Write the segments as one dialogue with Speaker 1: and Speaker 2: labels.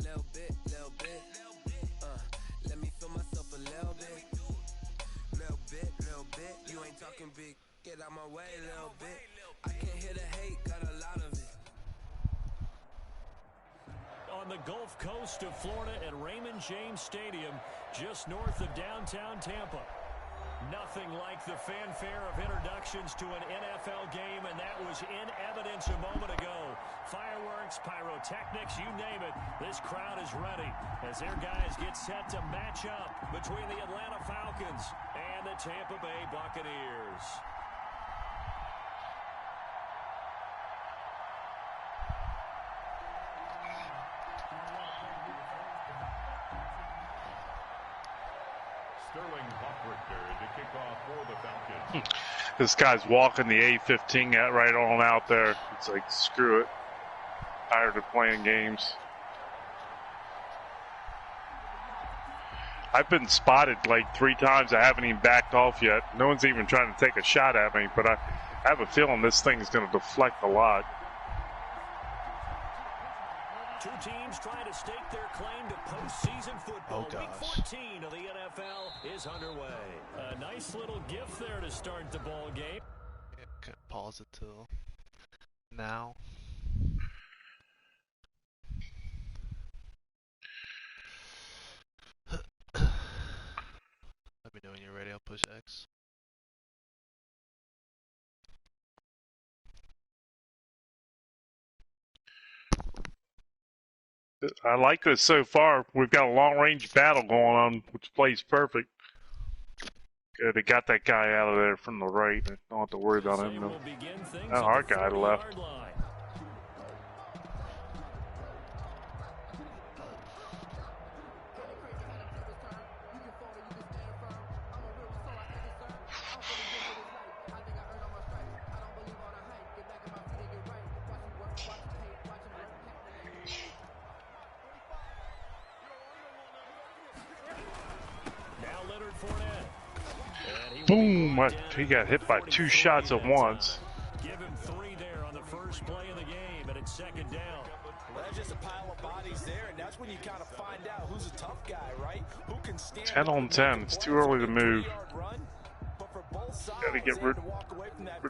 Speaker 1: Little bit. Let me feel myself a little bit. Little bit. You ain't talking big. Get out my way, little bit. I can't hear the hate, got a lot of it.
Speaker 2: On the Gulf Coast of Florida at Raymond James Stadium, just north of downtown Tampa. Nothing like the fanfare of introductions to an NFL game, and that was in evidence a moment ago. Fireworks, pyrotechnics, you name it. This crowd is ready as their guys get set to match up between the Atlanta Falcons and the Tampa Bay Buccaneers.
Speaker 3: This guy's walking the A-15 right on out there. It's like, screw it. Tired of playing games. I've been spotted like 3 times. I haven't even backed off yet. No one's even trying to take a shot at me, but I have a feeling this thing is going to deflect a lot.
Speaker 2: Two teams trying to stake their claim to postseason football. Week 14 of the NFL is underway. A nice little gift there to start the ball game.
Speaker 4: Yeah, can pause it till now. Let me know when you're ready. I'll push X.
Speaker 3: I like this so far. We've got a long-range battle going on, which plays perfect. Good, they got that guy out of there from the right. I don't have to worry about him. No. Oh, our guy left. Boom! He got hit by 2 shots at once.
Speaker 2: Give him 3 there on the first play of the game, and it's second down.
Speaker 5: Well, that's just a pile of bodies there, and that's when you kind of find out who's a tough guy, right? Who can stand
Speaker 3: 10 on 10. It's too early to move. Got to get rid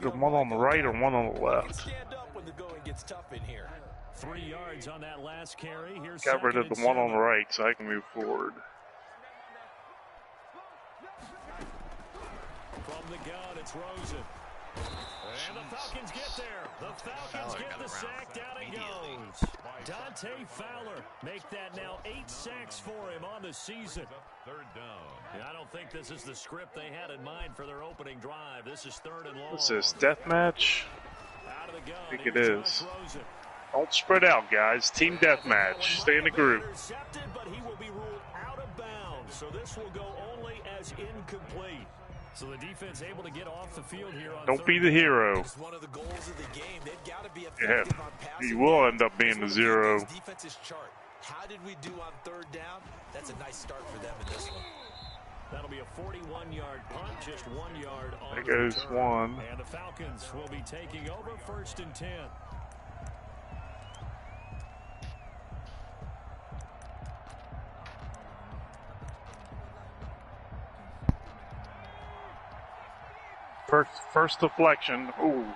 Speaker 3: of one on the right or one on the left.
Speaker 5: Stand up when the going gets tough in here.
Speaker 2: 3 yards on that last carry. Here's
Speaker 3: got rid of the one on the right so I can move forward.
Speaker 2: From the gun, it's Rosen. And the Falcons get there. The Falcons get the sack. Down it goes. Dante Fowler make that now 8 sacks for him on the season. Third down. Yeah, I don't think this is the script they had in mind for their opening drive. This is 3rd and long.
Speaker 3: What's this, deathmatch?
Speaker 2: Out of the gun,
Speaker 3: I think it is. Don't spread out, guys. Team deathmatch. Stay in the group.
Speaker 2: But he will be ruled out of bounds, so this will go only as incomplete. So the defense able to get off the field here on
Speaker 3: Don't be the hero.
Speaker 5: One of the goals of the game. They've got to be
Speaker 3: Yeah, he will end up being the 0.
Speaker 5: Defense's chart. How did we do on 3rd down? That's a nice start for them in this one.
Speaker 2: That'll be a 41-yard punt, just 1 yard on
Speaker 3: there goes
Speaker 2: return.
Speaker 3: 1.
Speaker 2: And the Falcons will be taking over 1st and 10.
Speaker 3: First deflection. Ooh.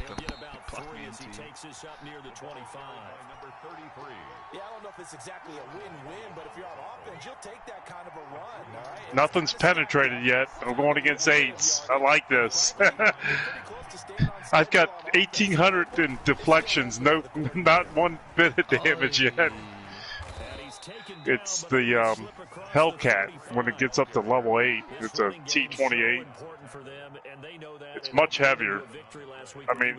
Speaker 2: He'll get about 3 as he takes this up near the 25. Number 33.
Speaker 5: Yeah, I don't know if it's exactly a win-win, but if you're on offense, you'll take that kind of a run, all right?
Speaker 3: Nothing's penetrated yet. I'm going against 8s. I like this. I've got 1,800 in deflections. No, not one bit of damage yet. It's the Hellcat when it gets up to level 8. It's a T-28. It's much heavier. I mean,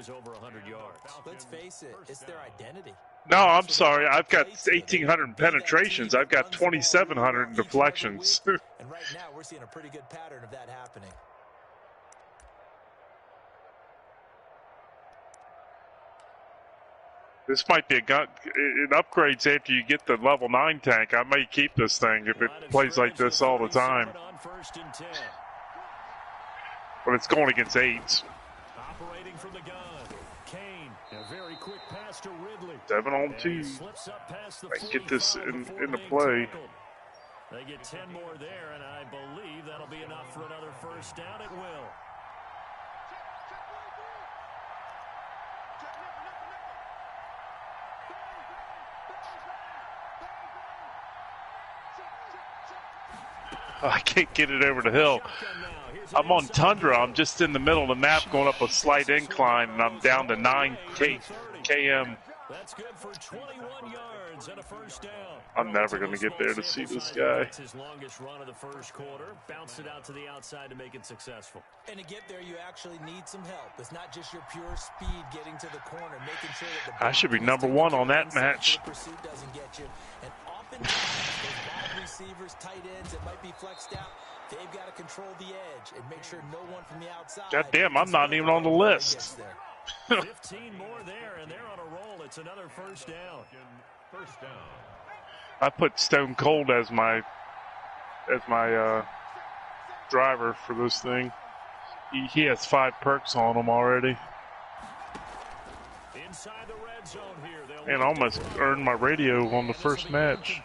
Speaker 5: let's face it, it's their identity.
Speaker 3: No, I'm sorry. I've got 1,800 penetrations. I've got 2,700 in deflections.
Speaker 5: And right now, we're seeing a pretty good pattern of that happening.
Speaker 3: This might be a gun. It upgrades after you get the level 9 tank. I may keep this thing if it plays like this all the time. But it's going against 8s.
Speaker 2: Operating from the gun. Kane, a very quick pass to Ridley.
Speaker 3: 7 on 2. Let's get this into play.
Speaker 2: They get 10 more there, and I believe that'll be enough for another first down. It will.
Speaker 3: I can't get it over the hill. I'm on Tundra. I'm just in the middle of the map going up a slight incline, and I'm down to 9 km.
Speaker 2: That's good for 21 yards and a first down.
Speaker 3: I'm never going to get there to see this guy.
Speaker 2: It's his longest run of the first quarter. Bounced it out to the outside to make it successful.
Speaker 5: And to get there, you actually need some help. It's not just your pure speed getting to the corner, making sure that the
Speaker 3: I should be number 1 on that match.
Speaker 5: Pursuit doesn't get you. And oftentimes, those wide receivers, tight ends that might be flexed out, they've got to control the edge and make sure no one from the outside.
Speaker 3: God damn, I'm not even on the list.
Speaker 2: 15 more there, and they're on a roll. It's another first down. First down.
Speaker 3: I put Stone Cold as my driver for this thing. He has 5 perks on him already.
Speaker 2: Inside the red zone here.
Speaker 3: And I almost earned my radio on the first match.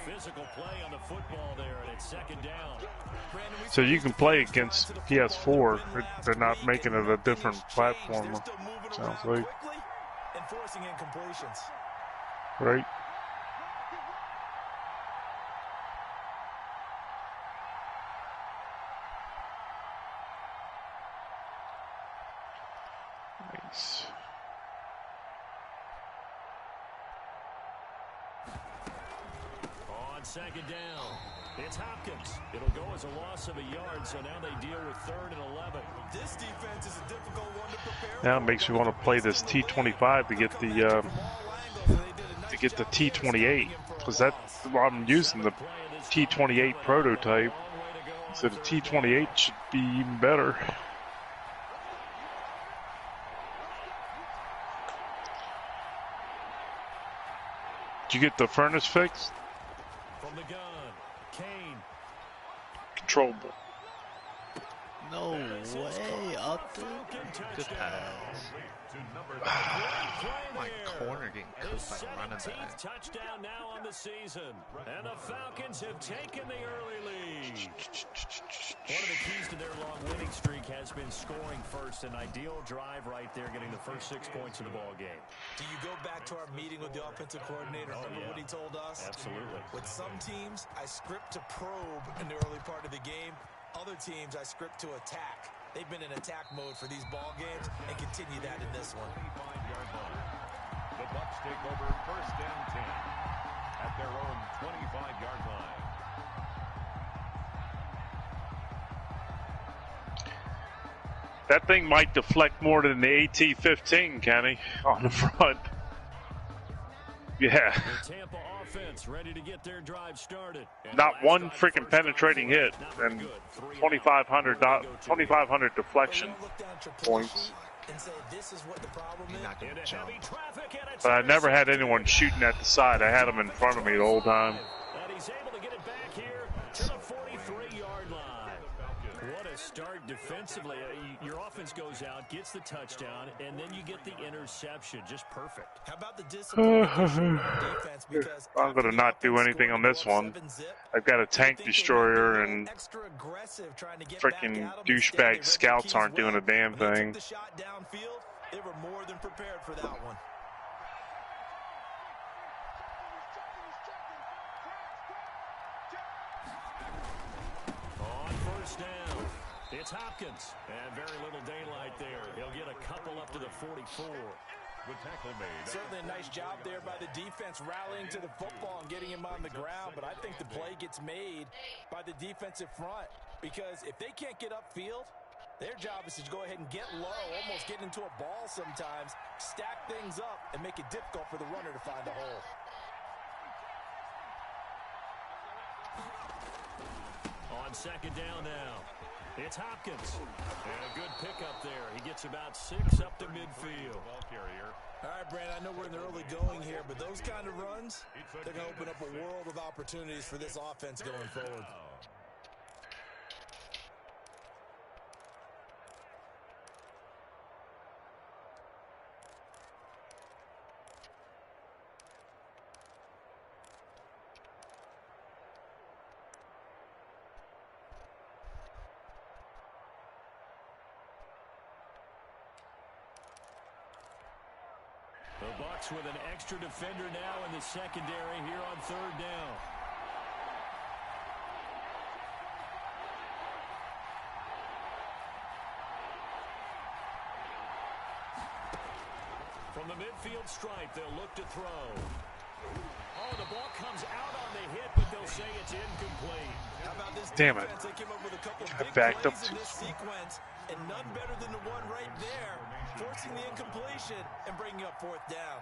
Speaker 2: Physical play on the football there, and it's second down.
Speaker 3: So you can play against PS4. They're not making it a different platform. Sounds like.
Speaker 5: Enforcing incompletions.
Speaker 3: Right. Nice.
Speaker 2: On second down, it's Hopkins. It'll go as a loss of a yard, so now they deal with 3rd and 11.
Speaker 5: This defense is a difficult one to prepare.
Speaker 3: Now it makes me want to play this T25 to get the T28, because that's what I'm using, the T28 prototype. So the T28 should be even better. Did you get the furnace fixed?
Speaker 2: From the gun, Kane.
Speaker 3: Controllable.
Speaker 4: No way, up there. Good pass. My corner getting cooked by the running back.
Speaker 2: Touchdown now on the season, and the Falcons have taken the early lead. One of the keys to their long winning streak has been scoring first. An ideal drive right there, getting the first 6 points of the ball game.
Speaker 5: Do you go back to our meeting with the offensive coordinator? Remember what he told us?
Speaker 2: Absolutely.
Speaker 5: With some teams, I script to probe in the early part of the game. Other teams, I script to attack. They've been in attack mode for these ball games and continue that in this one.
Speaker 6: The Bucs take over first down 10 at their own 25-yard line.
Speaker 3: That thing might deflect more than the AT-15, Kenny, on the front. Yeah.
Speaker 2: The Tampa offense ready to get their drive started.
Speaker 3: Not one freaking penetrating hit, and 2,500 deflection points. But I never had anyone shooting at the side. I had them in front of me the whole time.
Speaker 2: And he's able to get it back here to the 43-yard line. What a start defensively. Your offense goes out, gets the touchdown, and then you get the interception. Just perfect.
Speaker 5: How about the discipline defense? Because
Speaker 3: I'm going to not do anything on this one. I've got a tank destroyer, and freaking douchebag scouts aren't doing a damn thing.
Speaker 5: They were more than prepared for that one.
Speaker 2: On first down, it's Hopkins. And very little daylight there. He'll get a couple up to the 44.
Speaker 6: Good tackle made.
Speaker 5: Certainly a nice job there by the defense rallying to the football and getting him on the ground. But I think the play gets made by the defensive front. Because if they can't get upfield, their job is to go ahead and get low, almost get into a ball sometimes, stack things up, and make it difficult for the runner to find a hole.
Speaker 2: On second down now, it's Hopkins. And a good pickup there. He gets about 6 up to midfield.
Speaker 5: All right, Brandon, I know we're in the early going here, but those kind of runs, they're going to open up a world of opportunities for this offense going forward.
Speaker 2: The Bucs with an extra defender now in the secondary here on third down. From the midfield stripe, they'll look to throw. Oh, the ball comes out on the hit, but they'll say it's incomplete.
Speaker 5: How about this
Speaker 3: Damn it.
Speaker 5: defense? They came up with a couple
Speaker 3: I
Speaker 5: big
Speaker 3: backed up
Speaker 5: plays in this sequence, and none better than the one right there, forcing the incompletion and bringing up fourth down.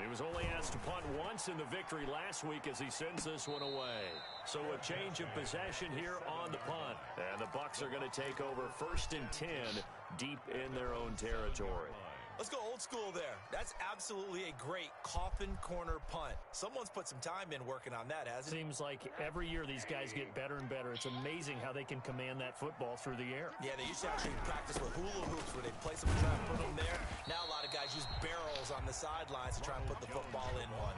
Speaker 2: He was only asked to punt once in the victory last week as he sends this one away. So a change of possession here on the punt. And the Bucs are going to take over 1st and 10 deep in their own territory.
Speaker 5: Let's go old school there. That's absolutely a great coffin corner punt. Someone's put some time in working on that, hasn't it?
Speaker 2: Seems like every year these guys get better and better. It's amazing how they can command that football through the air.
Speaker 5: Yeah, they used to actually practice with hula hoops where they place them and try and put them there. Now a lot of guys use barrels on the sidelines to try and put the football in one.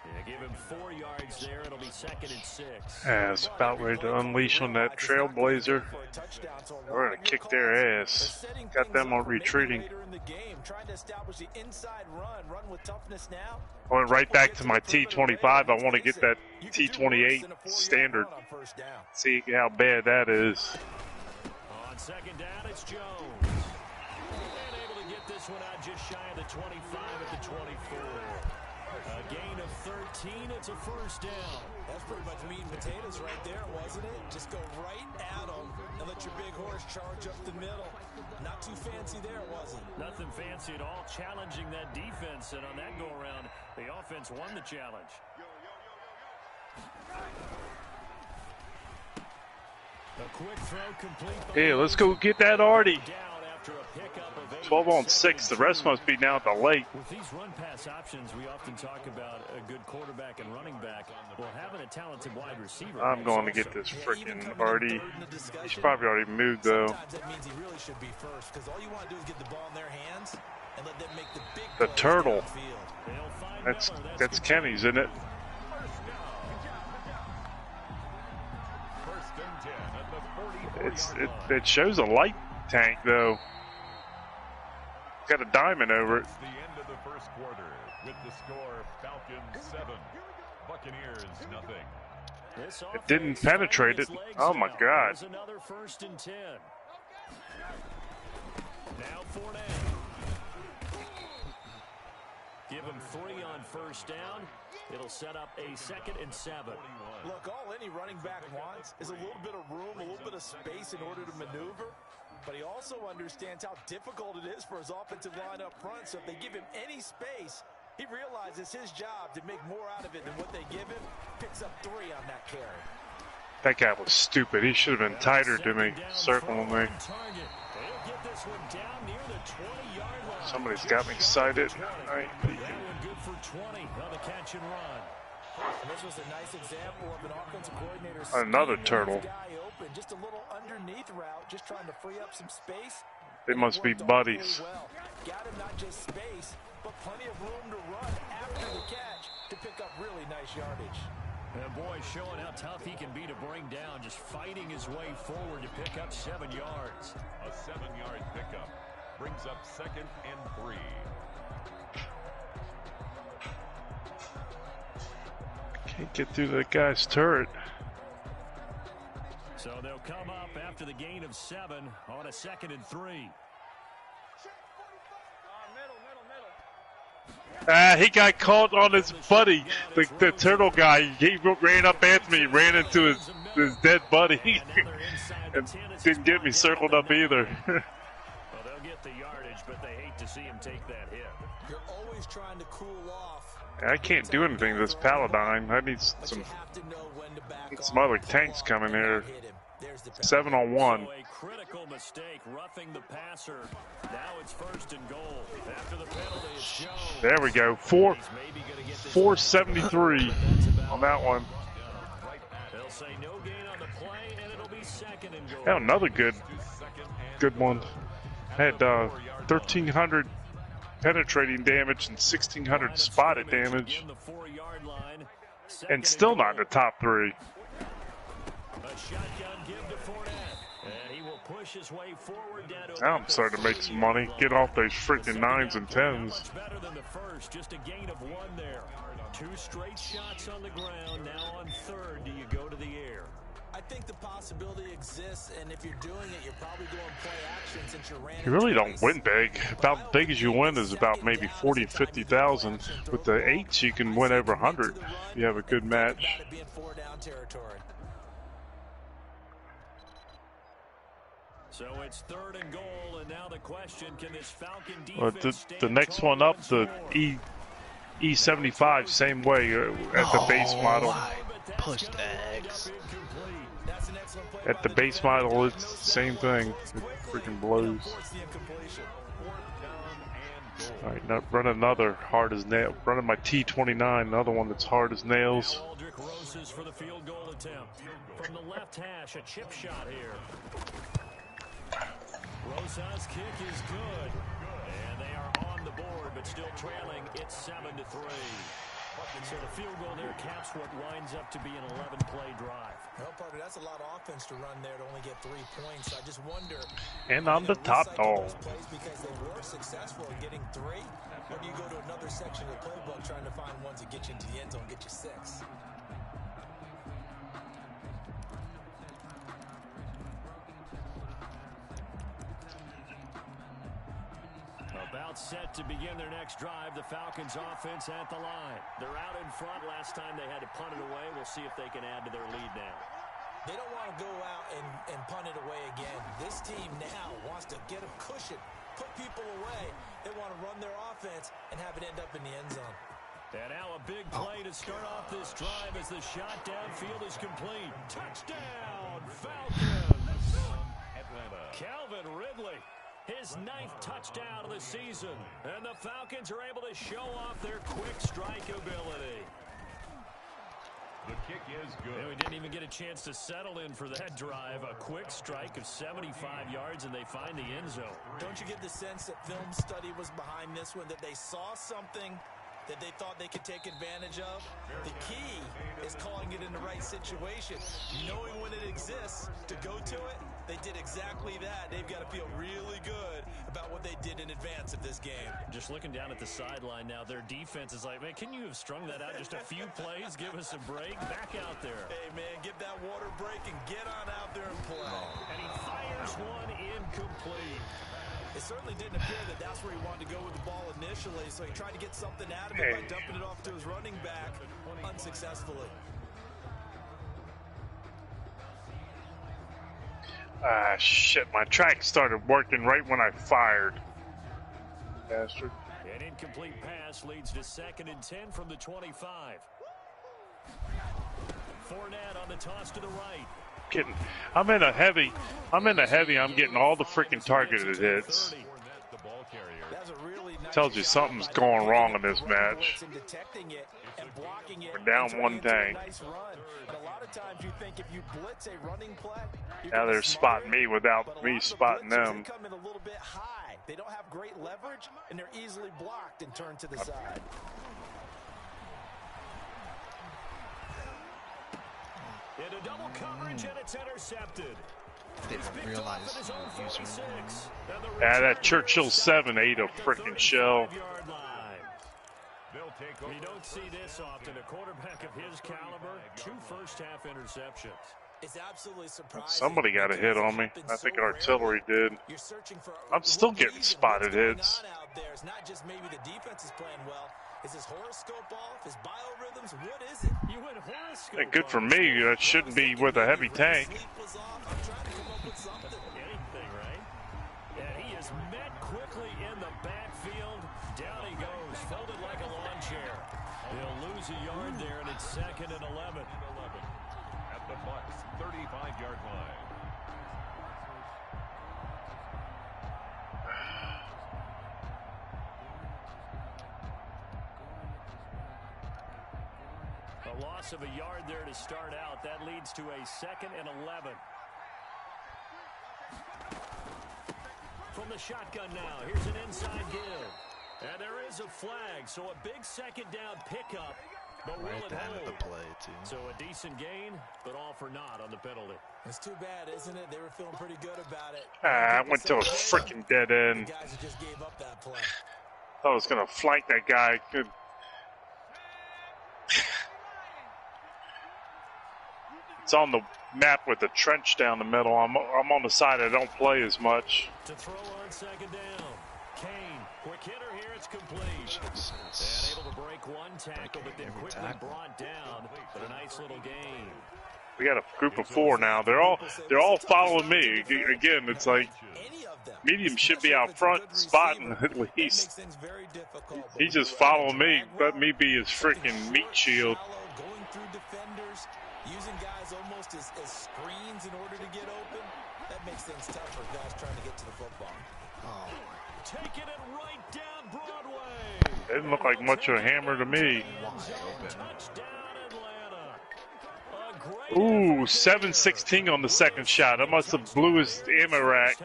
Speaker 2: Yeah, give him 4 yards there. It'll be 2nd and 6.
Speaker 3: Yeah, it's about ready to unleash on that Trailblazer. We're going to kick their ass. Got them on retreating. I went right back to my T25. I want to get that T28 standard. See how bad that is.
Speaker 2: On 2nd down, it's Jones. And able to get this one out just shy of the 25 at the 24. A gain of 13, it's a 1st down.
Speaker 5: That's pretty much meat and potatoes right there, wasn't it? Just go right at them and let your big horse charge up the middle. Not too fancy there, was it?
Speaker 2: Nothing fancy at all, challenging that defense, and on that go-around, the offense won the challenge. A quick throw complete.
Speaker 3: Hey, let's go get that Artie. 12 on 6. The rest must be now at the lake.
Speaker 2: With these run-pass options, we often talk about a good quarterback and running back. Well, having a talented wide receiver.
Speaker 3: I'm going to get this freaking Artie. He's probably already moved, though.
Speaker 5: Sometimes that means he really should be first, because all you want to do is get the ball in their hands and let them make the big
Speaker 3: The
Speaker 5: plays
Speaker 3: turtle.
Speaker 5: downfield.
Speaker 3: That's Kenny's, isn't it? It shows a light tank, though. Got a diamond over it.
Speaker 6: It's the end of the first quarter with the score Falcons 7, Buccaneers nothing.
Speaker 3: It didn't penetrate it. Oh my God.
Speaker 2: Another 1st and 10. Now Fournette. Give him 3 on 1st down. It'll set up a 2nd and 7.
Speaker 5: Look, all any running back wants is a little bit of room, a little bit of space in order to maneuver. But he also understands how difficult it is for his offensive line up front. So if they give him any space, he realizes his job to make more out of it than what they give him. Picks up 3 on that carry.
Speaker 3: That guy was stupid. He should have been tighter to me, circling me. Somebody's got me excited.
Speaker 2: Good for 20 on the catch and run.
Speaker 5: And this was a nice example of an offensive coordinator.
Speaker 3: Another turtle.
Speaker 5: Just a little underneath route, just trying to free up some space.
Speaker 3: They must be buddies.
Speaker 5: Got him not just space, but plenty of room to run after the catch to pick up really nice yardage.
Speaker 2: And boy, showing how tough he can be to bring down, just fighting his way forward to pick up 7 yards.
Speaker 6: A 7-yard pickup brings up 2nd and 3.
Speaker 3: Can't get through that guy's turret.
Speaker 2: So they'll come up after the gain of 7 on a 2nd and 3.
Speaker 3: He got caught on his buddy, the turtle guy. He ran up after me, ran into his dead buddy, and didn't get me circled up either.
Speaker 2: Well, they'll get the yardage, but they hate to see him take that hit.
Speaker 5: You're always trying to cool off.
Speaker 3: I can't do anything to this Paladine. I need some other tanks coming here. 7 on 1.
Speaker 2: So a critical mistake, roughing the passer. Now it's 1st and goal. After the penalty, it's Jones.
Speaker 3: There we go. 473 on that one.
Speaker 2: They'll say no gain on the play, and it'll be 2nd and goal.
Speaker 3: Yeah, another good one. Had 1,300 penetrating damage and 1,600 spotted damage, and still not in the top 3.
Speaker 2: A shotgun give to Fournette. And he will push his way forward down to
Speaker 3: Now I'm starting to make some money. Get off those freaking 9s and 10s.
Speaker 2: much better than the first. Just a gain of 1 there. 2 straight shots on the ground. Now on 3rd, do you go to the air?
Speaker 5: I think the possibility exists, and if you're doing it, you're probably going play action since you ran.
Speaker 3: You really don't win big. About as big as you win is about maybe 40, 50,000. With the 8s, you can win over 100 if you have a good match.
Speaker 2: So it's 3rd and goal, and now the question, can this Falcon defense
Speaker 3: the next one up, the E75, same way at the base model.
Speaker 4: Pushed X.
Speaker 3: At the base model, it's the same thing. It freaking blows. Alright, now run another hard as nail. Running my T29, another one that's hard as nails.
Speaker 2: For the field goal attempt. From the left hash, a chip shot here. Rosas' kick is good. And they are on the board, but still trailing. It's 7-3. So the field goal there caps what winds up to be an 11-play drive.
Speaker 5: Well, partner, that's a lot of offense to run there to only get 3 points. I just wonder.
Speaker 3: And I'm the top dog.
Speaker 5: Because they were successful in getting 3, or do you go to another section of the playbook trying to find ones that get you into the end zone, get you 6?
Speaker 2: About set to begin their next drive. The Falcons offense at the line. They're out in front. Last time they had to punt it away. We'll see if they can add to their lead now.
Speaker 5: They don't want to go out and punt it away again. This team now wants to get a cushion, put people away. They want to run their offense and have it end up in the end zone.
Speaker 2: And now a big play to start off this drive as the shot downfield is complete. Touchdown, Falcons! Calvin Ridley. His 9th touchdown of the season. And the Falcons are able to show off their quick strike ability.
Speaker 6: The kick is good.
Speaker 2: And we didn't even get a chance to settle in for that drive. A quick strike of 75 yards, and they find the end zone.
Speaker 5: Don't you get the sense that film study was behind this one, that they saw something that they thought they could take advantage of? The key is calling it in the right situation, knowing when it exists to go to it. They did exactly that. They've got to feel really good about what they did in advance of this game.
Speaker 2: Just looking down at the sideline now, their defense is like, man, can you have strung that out just a few plays? Give us a break. Back out there.
Speaker 5: Hey, man, give that water break and get on out there and play.
Speaker 2: And he fires one incomplete.
Speaker 5: It certainly didn't appear that that's where he wanted to go with the ball initially, so he tried to get something out of it by dumping it off to his running back unsuccessfully.
Speaker 3: Ah, shit, my track started working right when I fired. Bastard.
Speaker 2: An incomplete pass leads to 2nd and 10 from the 25. Fournette on the toss to the right.
Speaker 3: I'm in a heavy, I'm getting all the freaking targeted hits. Tells you something's going wrong in this match. We're down 1 tank. Now they're spotting me without me spotting them.
Speaker 5: They don't have great leverage, and they're easily blocked and turned to the side.
Speaker 2: Into double coverage, and it's intercepted.
Speaker 4: Didn't realize you were using.
Speaker 3: Yeah, that Churchill 7 ate a freaking shell.
Speaker 2: We don't see this often. A quarterback of his caliber, 2 first-half interceptions.
Speaker 5: It's absolutely surprising.
Speaker 3: Somebody got a hit on me. I think artillery did. I'm still getting spotted hits.
Speaker 5: It's not just maybe the defense is playing well. Is his horoscope off? His biorhythms? What is it?
Speaker 2: You went horoscope.
Speaker 3: Hey, good for me. That shouldn't be with a heavy tank.
Speaker 2: Anything, right? And he is met quickly in the backfield. Down he goes, folded like a lawn chair. He'll lose a yard there, and it's 2nd and 11.
Speaker 6: At the Bucs 35-yard line.
Speaker 2: A loss of a yard there to start out. That leads to a 2nd and 11. From the shotgun now, here's an inside give. And there is a flag, so a big 2nd down pickup
Speaker 4: Right at the end of the play, too.
Speaker 2: So a decent gain, but all for naught on the penalty.
Speaker 5: It's too bad, isn't it? They were feeling pretty good about it.
Speaker 3: I went to a freaking dead end.
Speaker 5: The guys who just gave up that play.
Speaker 3: Thought I was going to flank that guy. Good. It's on the map with the trench down the middle. I'm on the side I don't play as much.
Speaker 2: To throw on second down. Kane, quick hitter here, it's complete.
Speaker 4: Jesus.
Speaker 2: And able to break one tackle, but then quickly brought down. But a nice little gain.
Speaker 3: We got a group of 4 now. They're all following me. Again, it's like medium should be out front spotting at least. He's just following me. Let me be his freaking meat shield.
Speaker 5: Going through defenders, using guys almost as screens in order to get open. That makes things tough for guys trying to get to the football.
Speaker 4: Oh.
Speaker 2: Taking it right down Broadway.
Speaker 3: It didn't look like much of a hammer to me. Ooh, 7-16 on the second shot. I must have blew his ammo rack.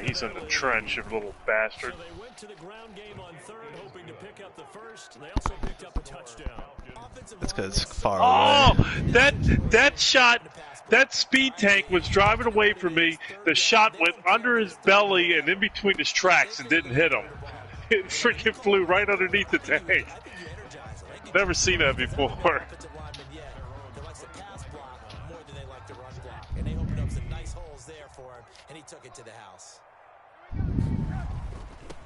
Speaker 3: He's in the trench, you little bastard.
Speaker 2: So they went to the ground game on third, hoping to pick up the first. They also picked up a touchdown.
Speaker 4: That's because it's far
Speaker 3: away.
Speaker 4: Oh,
Speaker 3: that shot, that speed tank was driving away from me. The shot went under his belly and in between his tracks and didn't hit him. It freaking flew right underneath the tank. Never seen that before.
Speaker 5: And they opened up some nice holes there for him, and he took it to the house.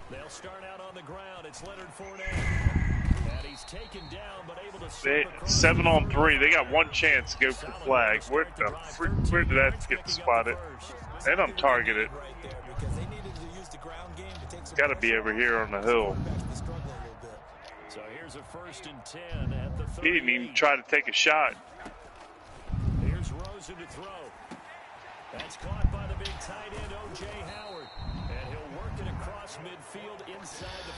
Speaker 2: They'll start out on the ground. It's Leonard Fournette. And he's taken down, but able to
Speaker 3: 7 on 3. They got one chance to go for the flag. Where did that get spotted? And I'm targeted. Got to be over here on the hill.
Speaker 2: So here's a 1st and 10 at the 30.
Speaker 3: He didn't even try to take a shot.
Speaker 2: Here's Rosen to throw. That's caught by the big tight end, O.J. Howard. And he'll work it across midfield inside the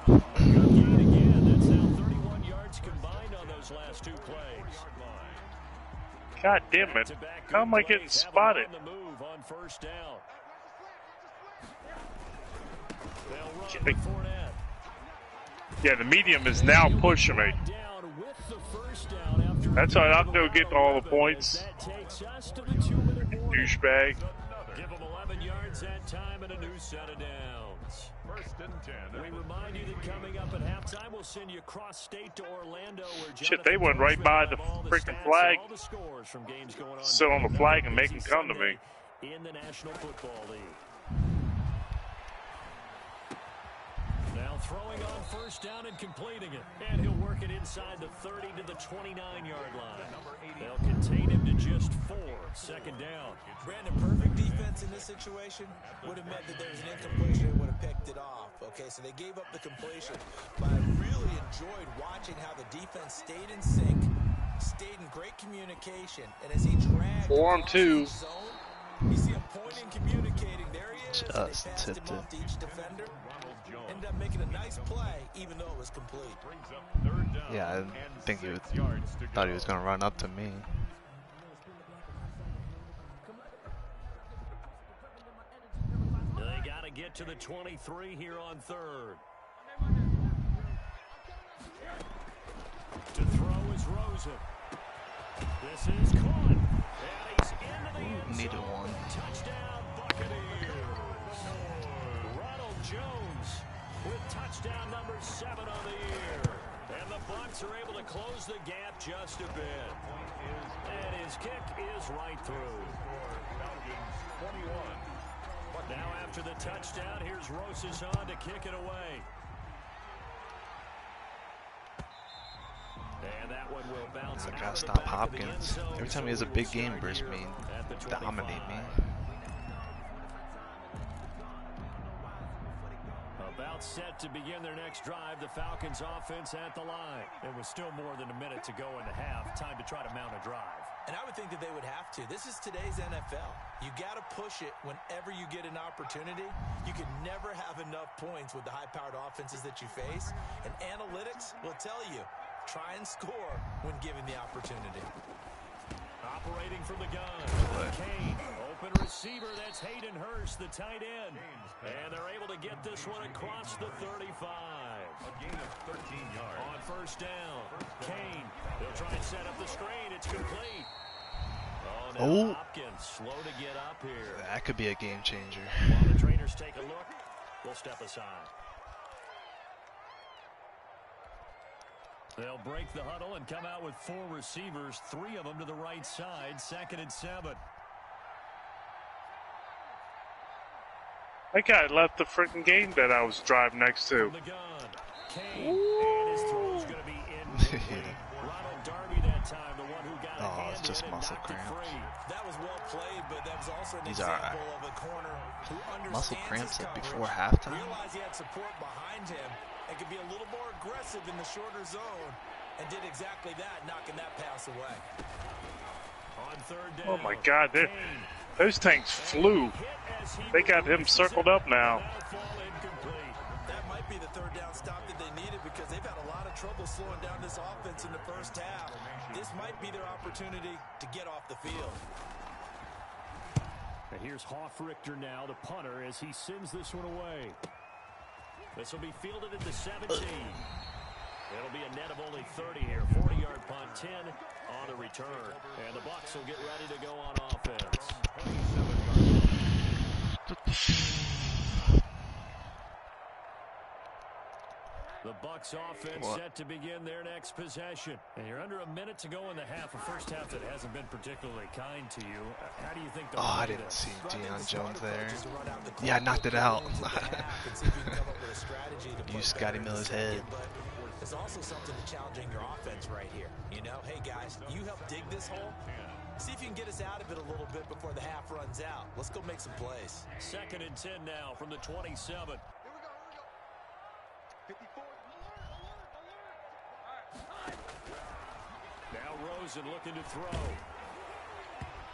Speaker 2: 45. Good gain again. That's now 31 yards combined on those last 2 plays.
Speaker 3: God damn it. How am I getting spotted?
Speaker 2: The move on 1st down. They'll run with Fournette.
Speaker 3: Yeah, the medium is now pushing me. That's all right, I'll go get all the points. Douchebag.
Speaker 2: Give them 11 yards that time and a new set of downs.
Speaker 6: 1st and 10.
Speaker 2: We remind you that coming up at halftime, we'll send you cross state to Orlando. Where
Speaker 3: shit, they went right by the freaking flag. Sit on the flag and make them come to me.
Speaker 2: In the National Football League. Now throwing on 1st down and completing it. And he'll work it inside the 30 to the 29-yard line. They'll contain him to just 4. 2nd down.
Speaker 5: Brandon, perfect defense in this situation would have meant that there was an incompletion and would have picked it off. Okay, so they gave up the completion. But I really enjoyed watching how the defense stayed in sync, stayed in great communication. And as he dragged
Speaker 3: 4 on 2.
Speaker 5: Zone, you see him pointing, communicating. There he is.
Speaker 4: Just
Speaker 5: they passed him off to each defender. Ended up making a nice play, even though it was complete.
Speaker 4: Yeah, I think he thought he was going to run up to me.
Speaker 2: They got to get to the 23 here on 3rd. To throw is Rosen. This is caught. And he's into the end zone.
Speaker 4: Needed one.
Speaker 2: Touchdown, Buccaneers. Ronald Jones with touchdown number 7 on the year. And the Bucs are able to close the gap just a bit. And his kick is right through. Now after the touchdown, here's Rosas on to kick it away. And that one will bounce
Speaker 4: I
Speaker 2: out
Speaker 4: gotta
Speaker 2: of the
Speaker 4: stop
Speaker 2: back of the
Speaker 4: Hopkins.
Speaker 2: end zone.
Speaker 4: Every time he has a big game versus me, dominate me.
Speaker 2: About set to begin their next drive, the Falcons offense at the line. There was still more than a minute to go in the half. Time to try to mount a drive.
Speaker 5: And I would think that they would have to. This is today's NFL. You got to push it whenever you get an opportunity. You can never have enough points with the high-powered offenses that you face. And analytics will tell you, try and score when given the opportunity.
Speaker 2: Operating from the gun. Kane, open receiver. That's Hayden Hurst, the tight end. And they're able to get this one across the 35.
Speaker 6: A gain of 13 yards.
Speaker 2: On first down, Kane. They'll try and set up the screen. It's complete. Oh, Hopkins slow to get up here.
Speaker 4: That could be a game changer.
Speaker 2: While the trainers take a look, we'll step aside. They'll break the huddle and come out with 4 receivers, 3 of them to the right side, 2nd and 7.
Speaker 3: That guy left the freaking game that I was driving next to.
Speaker 2: From the gun, Kane, and his throw's going to be incomplete. Ronald Darby that time, the one who got a hand
Speaker 4: it's just
Speaker 2: in
Speaker 4: muscle
Speaker 2: and knocked
Speaker 4: cramps.
Speaker 2: it free.
Speaker 5: That was well played, but that was also an
Speaker 4: These
Speaker 5: example of a corner who understands
Speaker 4: muscle
Speaker 5: his
Speaker 4: cramps
Speaker 5: coverage,
Speaker 4: before halftime.
Speaker 5: realized he had support behind him and could be a little more aggressive in the shorter zone, and did exactly that, knocking that pass away.
Speaker 2: On 3rd down,
Speaker 3: Oh my God, those tanks flew. They got him circled up now.
Speaker 5: That might be the 3rd down stop that they needed, because they've had a lot of trouble slowing down this offense in the first half. This might be their opportunity to get off the field.
Speaker 2: And here's Hoffrichter now, the punter, as he sends this one away. This will be fielded at the 17. It'll be a net of only 30 here. 40-yard punt, 10 on the return. And the Bucs will get ready to go on offense. The Bucs offense set to begin their next possession. And you're under a minute to go in the half, a first half that hasn't been particularly kind to you. How do you think they'll
Speaker 4: I
Speaker 2: play
Speaker 4: didn't
Speaker 2: this?
Speaker 4: see Deion Jones there. Yeah, I knocked it out. You Scotty Miller's head.
Speaker 5: There's also something to challenging your offense right here. You know, hey guys, you help dig this hole. See if you can get us out of it a little bit before the half runs out. Let's go make some plays.
Speaker 2: 2nd and 10 now from the 27. Now Rosen looking to throw.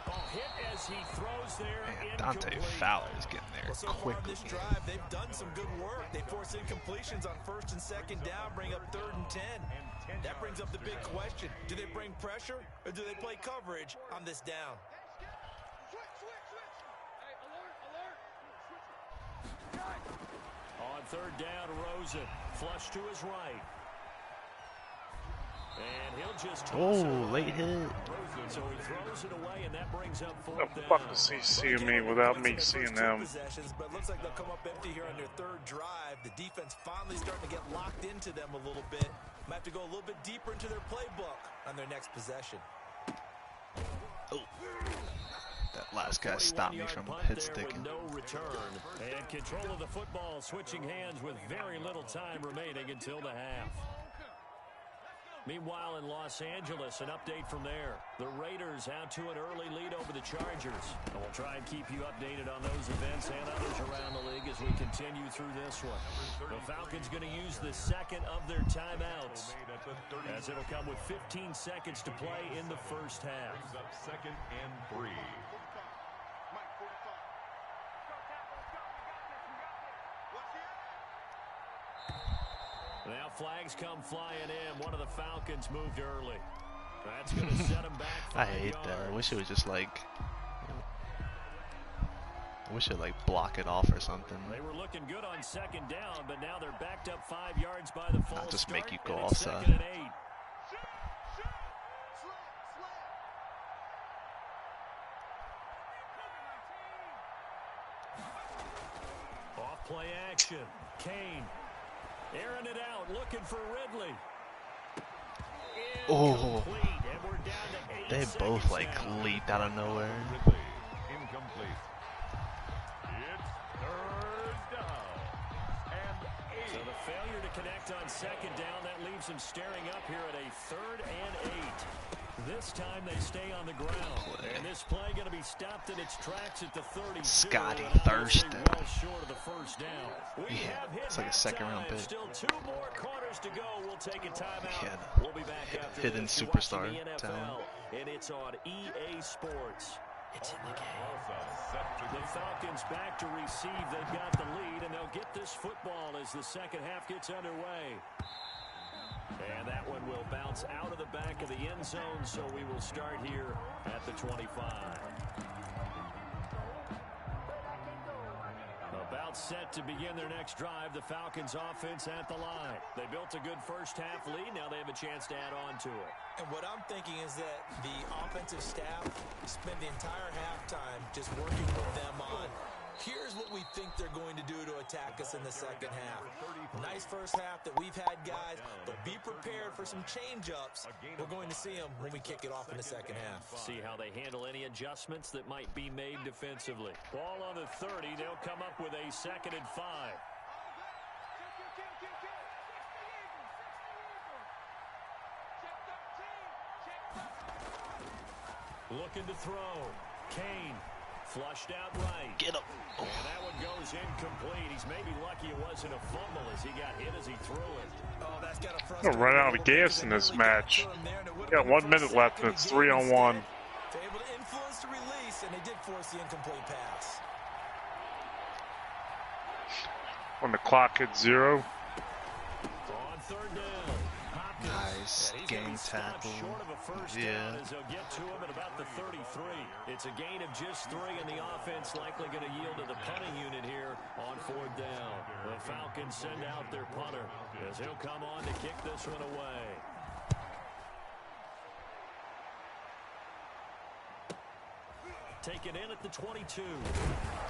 Speaker 2: Oh, hit as he throws there.
Speaker 4: Man, Dante Fowler is getting there
Speaker 5: so far on
Speaker 4: quickly.
Speaker 5: this drive, they've done some good work. They force incompletions on 1st and 2nd down, bring up 3rd and 10. That brings up the big question. Do they bring pressure, or do they play coverage on this down?
Speaker 2: On 3rd down, Rosen. Flush to his right. And he'll just toss it
Speaker 4: late hit.
Speaker 2: So he throws it away, and that brings up 4th
Speaker 3: The
Speaker 2: down.
Speaker 3: fuck is he seeing me without me seeing them?
Speaker 5: But looks like they'll come up empty here on their 3rd drive. The defense finally starting to get locked into them a little bit. Might have to go a little bit deeper into their playbook on their next possession.
Speaker 4: Oh. That last guy stopped me from hit sticking.
Speaker 2: No return. And control of the football, switching hands with very little time remaining until the half. Meanwhile, in Los Angeles, an update from there. The Raiders out to an early lead over the Chargers. And we'll try and keep you updated on those events and others around the league as we continue through this one. The Falcons going to use the 2nd of their timeouts, as it'll come with 15 seconds to play in the first half.
Speaker 6: 2nd and 3.
Speaker 2: Now flags come flying in. One of the Falcons moved early. That's going to set him back 5
Speaker 4: I hate
Speaker 2: yards.
Speaker 4: that. I wish it was just like... I wish it like block it off or something.
Speaker 2: They were looking good on 2nd down, but now they're backed up 5 yards by the false
Speaker 4: Not just
Speaker 2: start,
Speaker 4: make you go
Speaker 2: and it's
Speaker 4: offside.
Speaker 2: 2nd and 8. Off play action. Kane airing it out, looking for Ridley.
Speaker 4: Oh,
Speaker 2: Incomplete, and we're down to 8
Speaker 4: they
Speaker 2: seconds
Speaker 4: both like
Speaker 2: now.
Speaker 4: leaped out of nowhere.
Speaker 6: Ridley, incomplete. It's 3rd down and 8.
Speaker 2: So the failure to connect on 2nd down, that leaves them staring up here at a 3rd and 8. This time they stay on the ground. And this play going to be stopped in its tracks at the 32.
Speaker 4: Scotty
Speaker 2: and obviously
Speaker 4: Thurston.
Speaker 2: well short of the first down. We
Speaker 4: Yeah,
Speaker 2: have hit
Speaker 4: it's like a second-round
Speaker 2: halftime.
Speaker 4: pick.
Speaker 2: Still 2 more quarters to go. We'll take a timeout.
Speaker 4: Yeah,
Speaker 2: We'll be back after
Speaker 4: hidden
Speaker 2: this. You're
Speaker 4: superstar
Speaker 2: watching the NFL,
Speaker 4: talent.
Speaker 2: and it's on EA Sports. It's in the game. The Falcons back to receive. They've got the lead, and they'll get this football as the second half gets underway. And that one will bounce out of the back of the end zone, so we will start here at the 25. About set to begin their next drive. The Falcons offense at the line. They built a good first half lead. Now they have a chance to add on to it.
Speaker 5: And what I'm thinking is that the offensive staff spent the entire halftime just working with them on, here's what we think they're going to do to attack us in the second half. Nice first half that we've had, guys, but be prepared for some change-ups. We're going to see them when we kick it off in the second half.
Speaker 2: See how they handle any adjustments that might be made defensively. Ball on the 30. They'll come up with a 2nd and 5. Looking to throw. Kane. Flushed out right.
Speaker 4: Get him.
Speaker 2: Oh. And that one goes incomplete. He's maybe lucky it wasn't a fumble as he got hit as he threw it.
Speaker 5: Oh, that's got to
Speaker 3: I'm gonna run out of gas in this match. Got 1 minute left and it's 3-on-1.
Speaker 5: They're able to influence the release, and they did force the incomplete pass.
Speaker 3: When the clock hits 0.
Speaker 2: On 3rd down.
Speaker 4: Nice game tackle. Yeah.
Speaker 2: They'll get to him at about the 33. It's a gain of just 3, and the offense likely going to yield to the punting unit here on 4th down. The Falcons send out their punter as he'll come on to kick this one away. Taken in at the 22.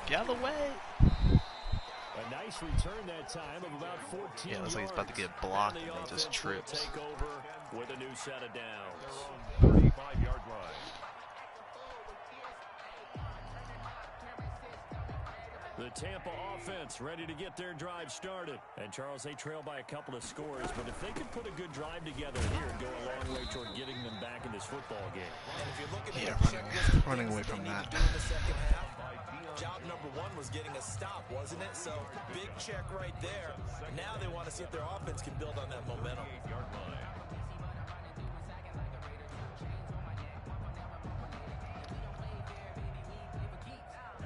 Speaker 4: Get out of the way.
Speaker 2: A nice return that time of about 14
Speaker 4: Yeah, it looks like he's about to get blocked and he just trips.
Speaker 2: Take over with a new set of downs.
Speaker 6: 35-yard line.
Speaker 2: The Tampa offense ready to get their drive started. And Charles, they trail by a couple of scores, but if they could put a good drive together here and go a long way toward getting them back in this football game.
Speaker 5: And if you're looking
Speaker 4: at running away from that.
Speaker 5: Job number 1 was getting a stop, wasn't it? So big check right there. Now they want to see if their offense can build on that momentum.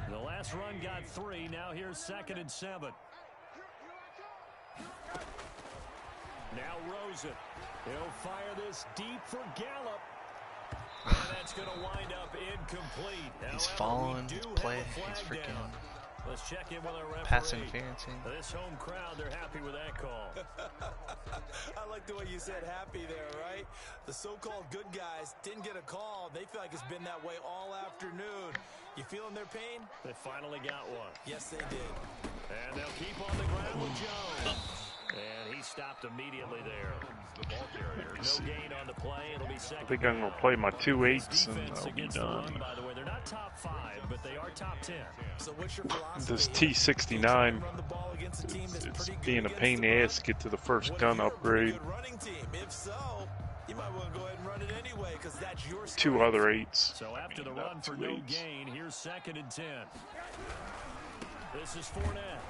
Speaker 2: The last run got 3. Now here's 2nd and 7. Now Rosen. He'll fire this deep for Gallup. And that's going to wind up incomplete.
Speaker 4: He's falling his play. He's freaking
Speaker 2: Let's check in with our referee.
Speaker 4: pass interference.
Speaker 2: This home crowd, they're happy with that call.
Speaker 5: I like the way you said happy there, right? The so-called good guys didn't get a call. They feel like it's been that way all afternoon. You feeling their pain?
Speaker 2: They finally got one.
Speaker 5: Yes, they did.
Speaker 2: And they'll keep on the ground with Jones. And he stopped immediately there. No gain on the play. It'll be 2nd.
Speaker 3: I think I'm gonna play my 2-8s and I'll be done.
Speaker 2: By the way, they're not top 5, but they are top 10.
Speaker 5: So what's your philosophy?
Speaker 3: This T69, it's being a pain in the ass to get to the first gun upgrade.
Speaker 5: If so, you might want to go ahead and run it anyway because that's your
Speaker 3: 2 other 8s.
Speaker 2: So after the run for no gain, here's 2nd and 10. This is Fournette.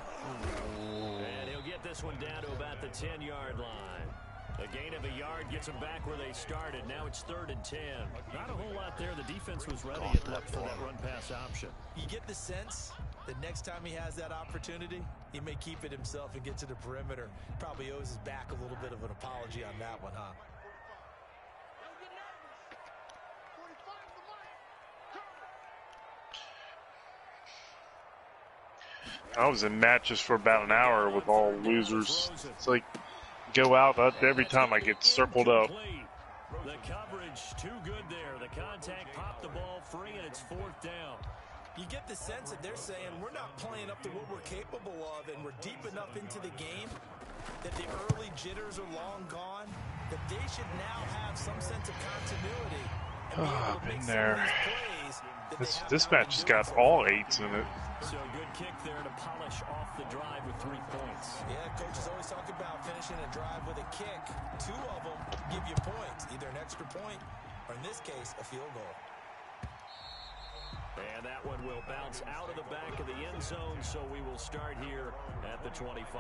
Speaker 2: And he'll get this one down to about the 10-yard line. A gain of a yard gets them back where they started. Now it's 3rd and 10. Not a whole lot there. The defense was ready and looked for that run-pass option.
Speaker 5: You get the sense that next time he has that opportunity, he may keep it himself and get to the perimeter. Probably owes his back a little bit of an apology on that one, huh?
Speaker 3: I was in matches for about an hour with all losers. It's like, go out every time I get circled up.
Speaker 2: The coverage too good there. The contact popped the ball free, and it's 4th down.
Speaker 5: You get the sense that they're saying we're not playing up to what we're capable of, and we're deep enough into the game that the early jitters are long gone, that they should now have some sense of continuity.
Speaker 3: Oh, I've been there. This match has got all 8s in it.
Speaker 2: So good kick there to polish off the drive with 3 points.
Speaker 5: Yeah, coaches always talk about finishing a drive with a kick. 2 of them give you points, either an extra point or, in this case, a field goal.
Speaker 2: And that one will bounce out of the back of the end zone, so we will start here at the 25.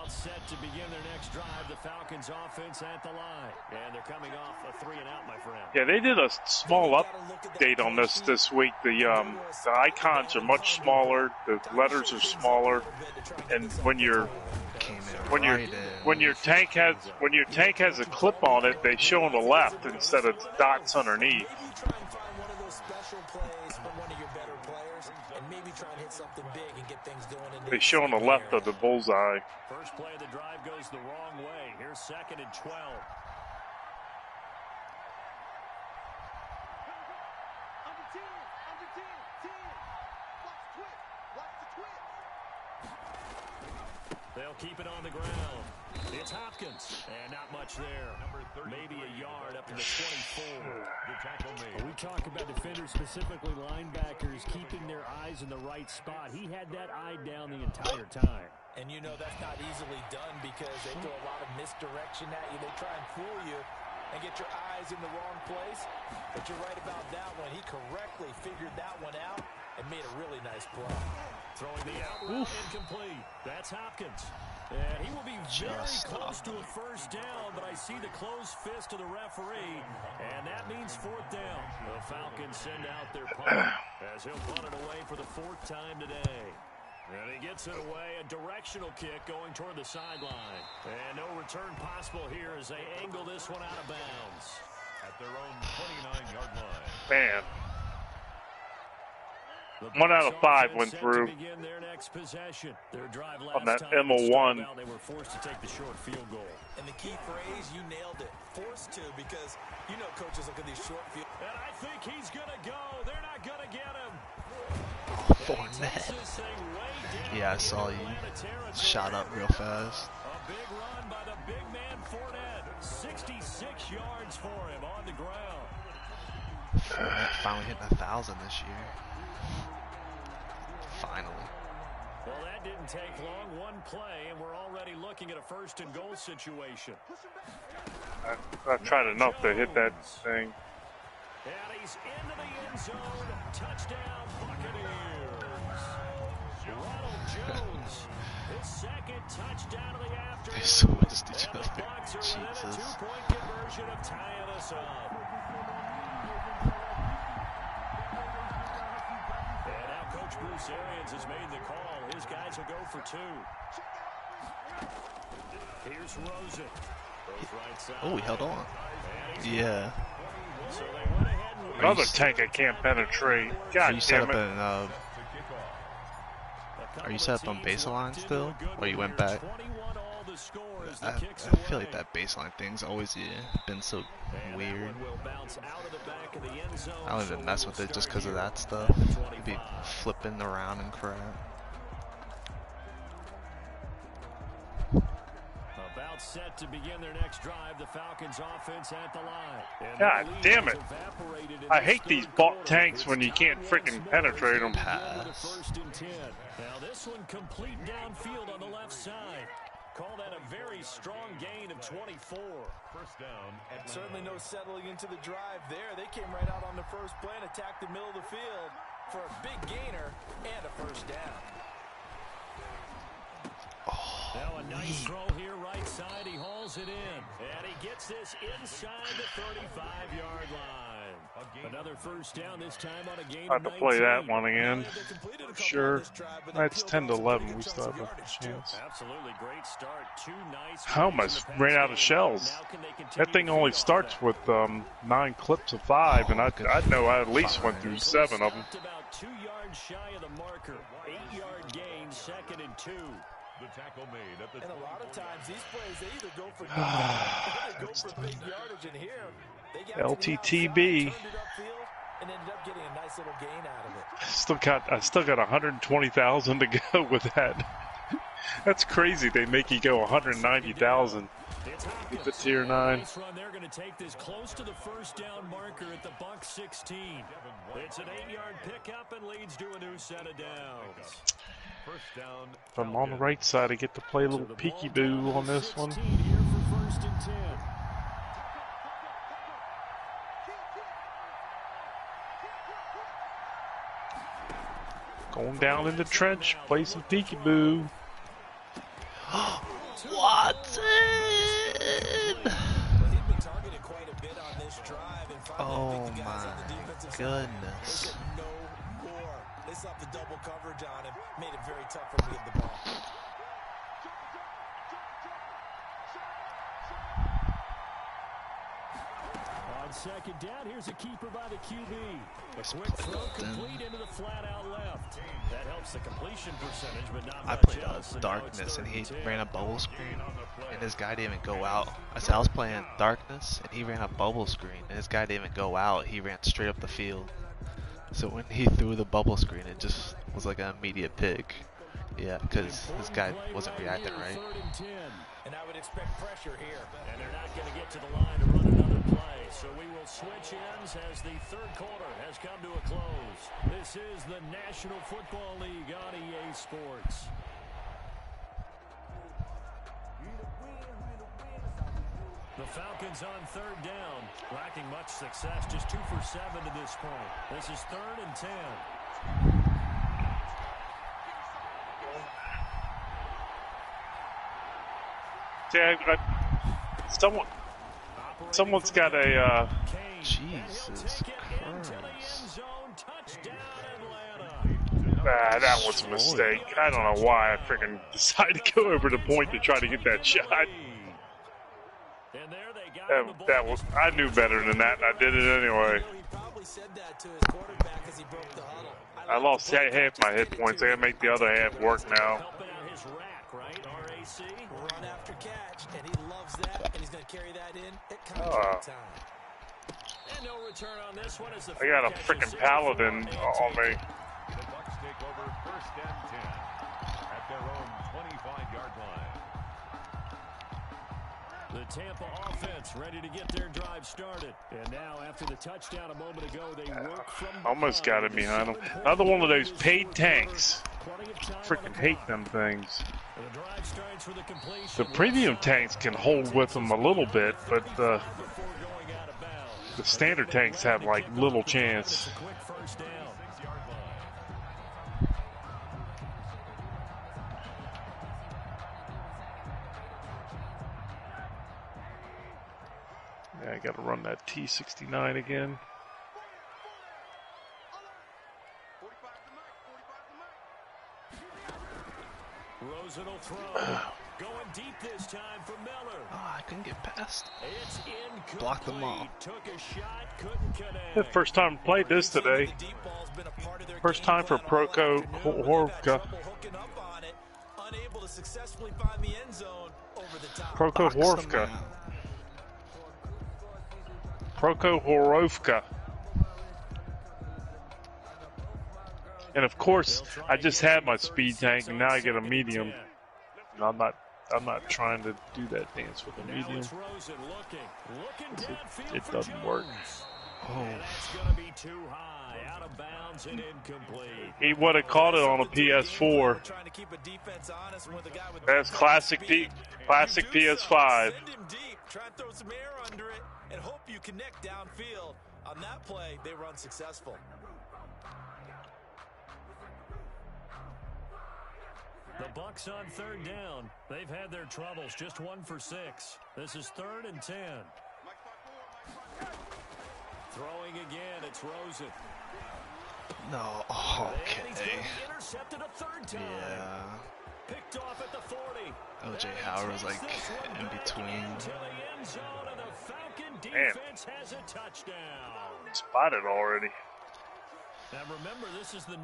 Speaker 2: Set to begin their next drive, the Falcons offense at the line. And they're coming off a 3-and-out, my friend.
Speaker 3: Yeah, they did a small update on this week. The icons are much smaller, the letters are smaller, and when you're
Speaker 4: came in
Speaker 3: when your tank has a clip on it, they show on the left instead of dots underneath.
Speaker 5: Try and find one of those special plays from one of your better players, and maybe try and hit something big and get things going.
Speaker 3: They show on the left of the bullseye.
Speaker 2: First play of the drive goes the wrong way. Here's 2nd and 12. They'll keep it on the ground. It's Hopkins, and not much there. Maybe a yard up to the 24.
Speaker 7: We talk about defenders, specifically linebackers, keeping their eyes in the right spot. He had that eye down the entire time.
Speaker 5: And you know that's not easily done because they throw a lot of misdirection at you. They try and fool you and get your eyes in the wrong place. But you're right about that one. He correctly figured that one out and made a really nice play.
Speaker 2: Throwing the out route incomplete. That's Hopkins. And he will be very close to a first down, but I see the closed fist of the referee, and that means 4th down. The Falcons send out their punt as he'll punt it away for the 4th time today. And he gets it away, a directional kick going toward the sideline. And no return possible here as they angle this one out of bounds.
Speaker 6: At their own 29-yard line.
Speaker 3: Man. 1 out of 5 went through on that MO1.
Speaker 2: They were forced to take the short field goal.
Speaker 5: And the key phrase, you nailed it. Forced to, because you know coaches look at these short field.
Speaker 2: And I think he's going to go. They're not going to get him.
Speaker 4: Fournette. Yeah, I saw you. Shot up real fast.
Speaker 2: A big run by the big man Fournette. 66 yards for him on the ground.
Speaker 4: Fournette finally hitting 1,000 this year. Finally.
Speaker 2: Well, that didn't take long. One play, and we're already looking at a 1st and goal situation.
Speaker 3: I tried enough to hit that thing.
Speaker 2: And he's into the end zone. Touchdown, Buccaneers. Ronald Jones, his 2nd touchdown of the afternoon.
Speaker 4: They so missed each
Speaker 2: and
Speaker 4: other.
Speaker 2: the Bucs are within a
Speaker 4: Jesus.
Speaker 2: 2-point conversion of tying us up. And now Coach Bruce Arians has made the call. His guys will go for 2. Here's Rosen.
Speaker 4: Oh, he held on. Yeah.
Speaker 2: So they went ahead and
Speaker 3: Another tank I can't penetrate. God damn it.
Speaker 4: Are you set up on baseline still? Or you went back? I feel like that baseline thing's always been so weird. I don't even mess with it just because of that stuff. You'd be flipping around and crap.
Speaker 2: About set to begin their next drive, the Falcons offense at the line.
Speaker 3: God damn it. I hate these tanks when you can't freaking penetrate them.
Speaker 4: Pass.
Speaker 2: Now this one complete downfield on the left side. Call that a very strong gain of 24.
Speaker 6: First down.
Speaker 5: And certainly no settling into the drive there. They came right out on the first play and attacked the middle of the field for a big gainer and a first down.
Speaker 2: Oh, now a nice throw here right side. He hauls it in. And he gets this inside the 35-yard line. Another first down, this time on a gain
Speaker 3: I
Speaker 2: of
Speaker 3: have to play
Speaker 2: 19.
Speaker 3: that one again. Sure. That's 10-11. We still have a chance.
Speaker 2: Absolutely great start. 2 nice.
Speaker 3: I almost ran out of shells. That thing only starts with 9 clips of 5, and I know I at least went through 7 of them.
Speaker 2: About 2 yards shy of the marker. 8-yard gain, 2nd and 2.
Speaker 6: The tackle made at the
Speaker 5: and a lot of times these plays, they either go for they go for big yardage, and here they got
Speaker 3: LTTB.
Speaker 5: turned it upfield and ended up getting a nice little gain out of it.
Speaker 3: I still got 120,000 to go with that. That's crazy. They make you go 190,000. Keep it tier 9.
Speaker 2: They're going to take this close to the first down marker at the Bucs 16. It's an 8-yard pickup and leads to a new set of downs.
Speaker 6: first down.
Speaker 3: If I'm on the right side, I get to play a little peekaboo on this one.
Speaker 2: Here for 1st and 10.
Speaker 3: Going down in the trench, play some peekaboo.
Speaker 4: Watson! Oh my goodness.
Speaker 5: They slapped the double coverage on him, made it very tough for him to get the ball.
Speaker 7: On second down, here's a keeper by the QB. A quick throw complete into the flat out left. That helps the completion percentage, but not
Speaker 4: I
Speaker 7: much
Speaker 4: played
Speaker 7: else.
Speaker 4: Darkness, and he ran a bubble screen, and this guy didn't even go out. I was playing Darkness, and he ran a bubble screen, and this guy didn't even go out. He ran straight up the field. So when he threw the bubble screen, it just was like an immediate pick. Yeah, because this guy wasn't reacting right.
Speaker 5: And I would expect pressure here.
Speaker 7: And they're not going to get to the line to run another play. So we will switch ends as the third quarter has come to a close. This is the National Football League on EA Sports. The Falcons on third down, lacking much success, just 2 for 7 to this point. This is 3rd and 10.
Speaker 3: Someone's got a,
Speaker 4: Jesus Christ.
Speaker 3: that was a mistake. I don't know why I freaking decided to go over the point to try to get that shot. That was, I knew better than that, and I did it anyway. I lost half my hit points. I gotta make the other half work now.
Speaker 5: Run after catch, and he loves that, and he's going to carry that in at contract time.
Speaker 7: And no return on this one as the
Speaker 3: I got a freaking paladin on me.
Speaker 6: The Bucs take over 1st and 10 at their own 25-yard line.
Speaker 7: The Tampa offense ready to get their drive started. And now after the touchdown a moment ago, they work from
Speaker 3: almost got it behind them. Another one of those paid tanks. Freaking hate them things. The premium tanks can hold with them a little bit, but the standard tanks have like little chance. Yeah, I got to run that T69 again.
Speaker 7: Rosen will throw. Going deep this time for Miller.
Speaker 4: Oh, I couldn't get past.
Speaker 7: It's incomplete.
Speaker 4: Blocked them all.
Speaker 7: Took a shot, couldn't connect.
Speaker 3: The first time I played this today. First time for Proko Horvka.
Speaker 5: Unable to successfully find the end zone over the top.
Speaker 3: Proko Horvka. Proko Horovka. And of course, I just had my speed tank, and now I get a medium. And I'm not trying to do that dance with a medium. It doesn't work.
Speaker 4: Oh.
Speaker 3: He would have caught it on a PS4. That's classic PS5.
Speaker 5: Try and throw some air under it and hope you connect downfield. On that play, they were unsuccessful.
Speaker 7: The Bucs on third down. They've had their troubles, just 1 for 6. This is 3rd and 10. Throwing again, it's Rosen.
Speaker 4: No, okay.
Speaker 7: Intercepted a 3rd time.
Speaker 4: Yeah.
Speaker 7: Picked off at the 40.
Speaker 4: OJ Howard was like in between.
Speaker 7: The Falcon defense has a touchdown.
Speaker 3: Spotted already.
Speaker 7: Now remember, this is the #1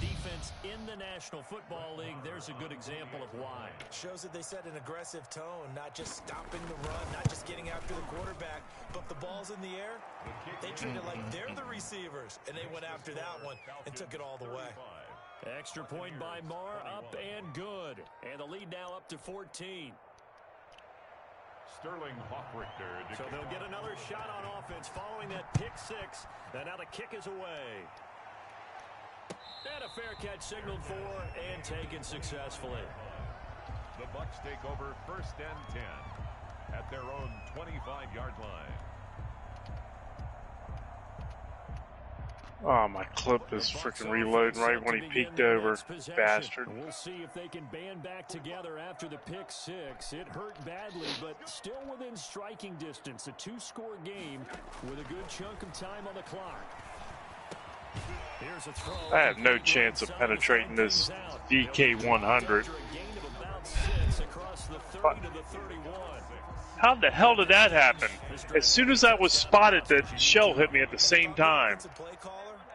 Speaker 7: defense in the National Football League. There's a good example of why.
Speaker 5: Shows that they set an aggressive tone, not just stopping the run, not just getting after the quarterback, but the ball's in the air. They treat it like they're the receivers, and they went after that one and took it all the way.
Speaker 7: Extra point by Marr, up and good. And the lead now up to 14.
Speaker 6: Sterling Hockrichter.
Speaker 7: So they'll get another shot on offense following that pick 6. And now the kick is away. And a fair catch signaled for and taken successfully.
Speaker 6: The Bucs take over 1st and 10 at their own 25-yard line.
Speaker 3: Oh, my clip is freaking reloading right when he peeked over. Bastard.
Speaker 7: We'll see if they can band back together after the pick 6. It hurt badly, but still within striking distance. A 2-score game with a good chunk of time on the clock. Here's a throw.
Speaker 3: I have no chance of penetrating this DK100.
Speaker 7: Across
Speaker 2: the 30 to the 31.
Speaker 3: How the hell did that happen? As soon as I was spotted, the shell hit me at the same time.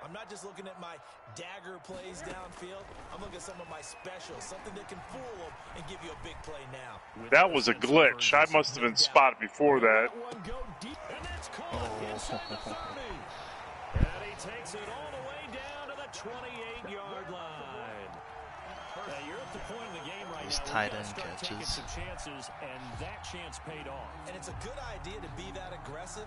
Speaker 5: I'm not just looking at my dagger plays downfield. I'm looking at some of my specials, something that can fool them and give you a big play now.
Speaker 3: That was a glitch. I must have been spotted before that.
Speaker 2: And that's caught inside the 30. And he takes it all the way down to the 28-yard line. You're at the point in the game right now.
Speaker 4: Tight end
Speaker 2: Start taking
Speaker 4: catches.
Speaker 2: some chances, and that chance paid off.
Speaker 5: And it's a good idea to be that aggressive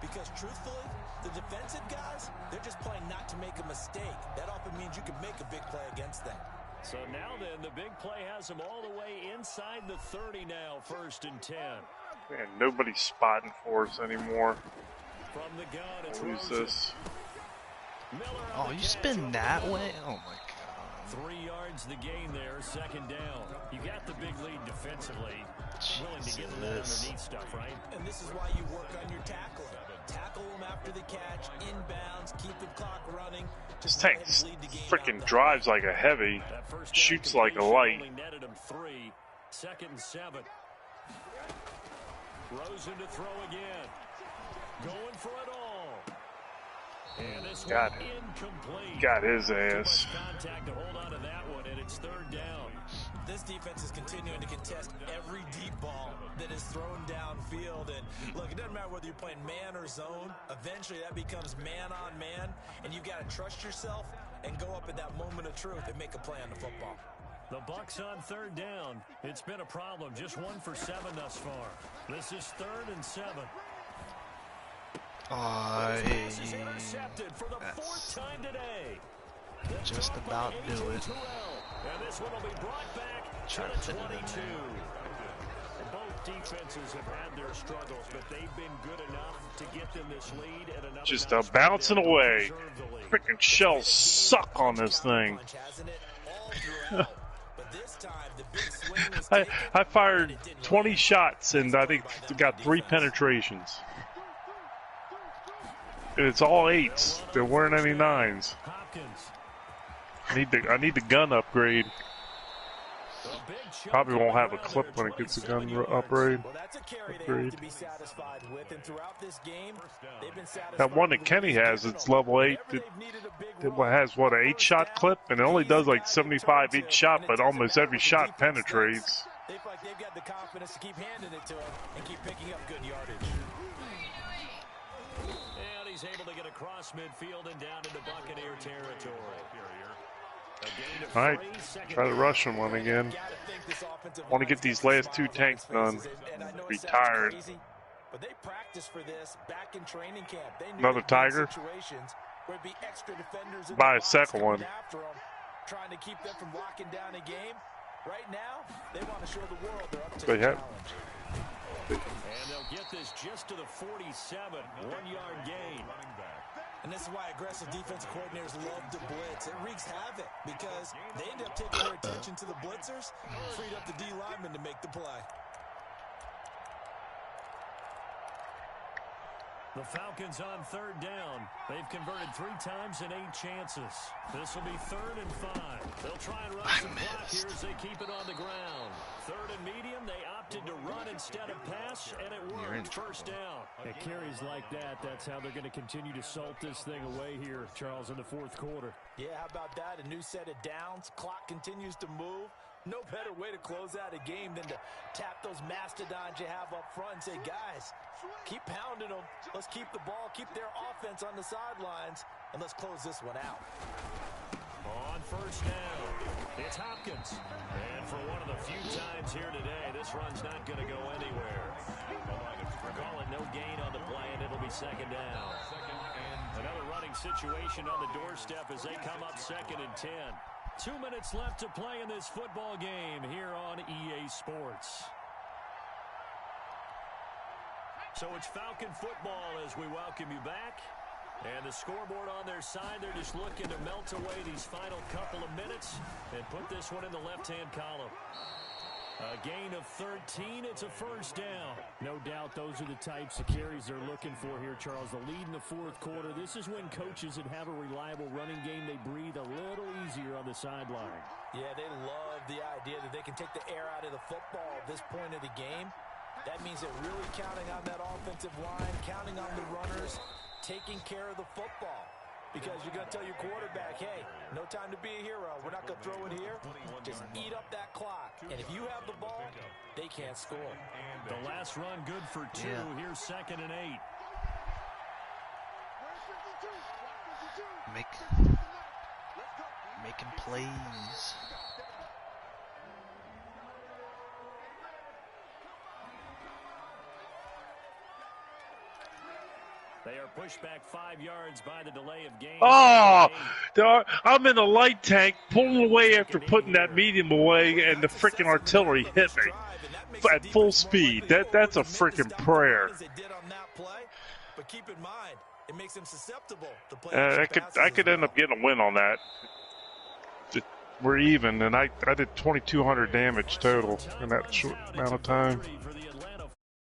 Speaker 5: because, truthfully, the defensive guys, they're just playing not to make a mistake. That often means you can make a big play against them.
Speaker 2: So now then, the big play has them all the way inside the 30 now, 1st and 10.
Speaker 3: Man, nobody's spotting for us anymore.
Speaker 2: From the gun, it's
Speaker 3: Who's
Speaker 2: Rosen.
Speaker 3: this?
Speaker 4: Oh, you spin that way? Oh my god.
Speaker 2: 3 yards the gain there, 2nd down. You got the big lead defensively. Willing to get to that underneath stuff, right?
Speaker 5: And this is why you work on your tackling. Tackle them after the catch, inbounds, keep the clock running.
Speaker 3: This tank freaking drives like a heavy, shoots like a light.
Speaker 2: Only netted him 3, 2nd and 7. Rosen to throw again. Going for it all. And this one incomplete.
Speaker 3: Got his ass.
Speaker 2: Contact to hold on to that one, and it's 3rd down.
Speaker 5: This defense is continuing to contest every deep ball that is thrown downfield. And look, it doesn't matter whether you're playing man or zone. Eventually, that becomes man on man, and you've got to trust yourself and go up at that moment of truth and make a play on the football.
Speaker 2: The Bucs on 3rd down. It's been a problem. Just 1 for 7 thus far. This is 3rd and 7.
Speaker 4: That's
Speaker 2: Intercepted for the 4th time today.
Speaker 4: just about do it.
Speaker 2: And this one will be brought back
Speaker 4: Try
Speaker 2: to
Speaker 4: to
Speaker 2: the
Speaker 4: fit it in
Speaker 2: 22.
Speaker 4: there.
Speaker 2: Both defenses have had their struggles, but they've been good enough to get them this lead. And another
Speaker 3: Just
Speaker 2: notch
Speaker 3: bouncing
Speaker 2: to
Speaker 3: away.
Speaker 2: preserve the lead.
Speaker 3: Freaking shells suck on this thing. I fired 20 shots and I think got 3 penetrations. And it's all 8s. There weren't any 9s. I need the gun upgrade. Probably won't have a clip when it gets the gun upgrade.
Speaker 5: Well, that's a carry they have to be satisfied with, and throughout this game, they've been satisfied.
Speaker 3: That one that Kenny has, it's level 8. It has, what, an 8-shot clip? And it only does like 75 each shot, but almost every shot penetrates.
Speaker 5: They feel like they've got the confidence to keep handing it to him and keep picking up good yardage.
Speaker 2: And he's able to get across midfield and down into Buccaneer territory.
Speaker 3: All right, try to rush him one again. Want to get these last 2 tanks done. Be tired.
Speaker 5: But they practice for this back in training camp.
Speaker 3: Another Tiger. Buy a second one.
Speaker 5: Trying to keep them from locking down a game. Right now, they want to show the world they're up to
Speaker 3: They
Speaker 5: the
Speaker 3: have.
Speaker 5: challenge.
Speaker 2: And they'll get this just to the 47, 1-yard gain.
Speaker 5: And this is why aggressive defensive coordinators love to blitz. It wreaks havoc because they end up taking their attention to the blitzers, freed up the D lineman to make the play.
Speaker 2: The Falcons on 3rd down. They've converted 3 times in 8 chances. This will be 3rd and 5. They'll try and run some clock here as they keep it on the ground. 3rd and medium, they opted to run instead of pass, and it worked. 1st down. It carries like that. That's how they're going to continue to salt this thing away here, Charles, in the 4th quarter.
Speaker 5: Yeah, how about that? A new set of downs. Clock continues to move. No better way to close out a game than to tap those mastodons you have up front and say, guys, keep pounding them. Let's keep the ball, keep their offense on the sidelines, and let's close this one out.
Speaker 2: On 1st down, it's Hopkins. And for one of the few times here today, this run's not going to go anywhere. We're calling no gain on the play, and it'll be 2nd down. Another running situation on the doorstep as they come up 2nd and 10. 2 minutes left to play in this football game here on EA Sports. So it's Falcon football as we welcome you back. And the scoreboard on their side, they're just looking to melt away these final couple of minutes and put this one in the left-hand column.
Speaker 7: A gain of 13. It's a first down. No doubt those are the types of carries they're looking for here, Charles. The lead in the fourth quarter. This is when coaches that have a reliable running game, they breathe a little easier on the sideline.
Speaker 5: Yeah, they love the idea that they can take the air out of the football at this point of the game. That means they're really counting on that offensive line, counting on the runners, taking care of the football. Because you're going to tell your quarterback, hey, no time to be a hero. We're not going to throw it here. Just eat up that clock. And if you have the ball, they can't score.
Speaker 7: The last run good for 2.
Speaker 4: Yeah.
Speaker 7: Here's 2nd and 8.
Speaker 4: Making plays.
Speaker 7: They are pushed back 5 yards by the delay of game.
Speaker 3: Oh, I'm in the light tank, pulling away after putting that medium away, and the freaking artillery hit me at full speed. That's a freaking prayer.
Speaker 5: But keep in mind, it makes them susceptible to
Speaker 3: I could end up getting a win on that. We're even, and I did 2,200 damage total in that short amount of time.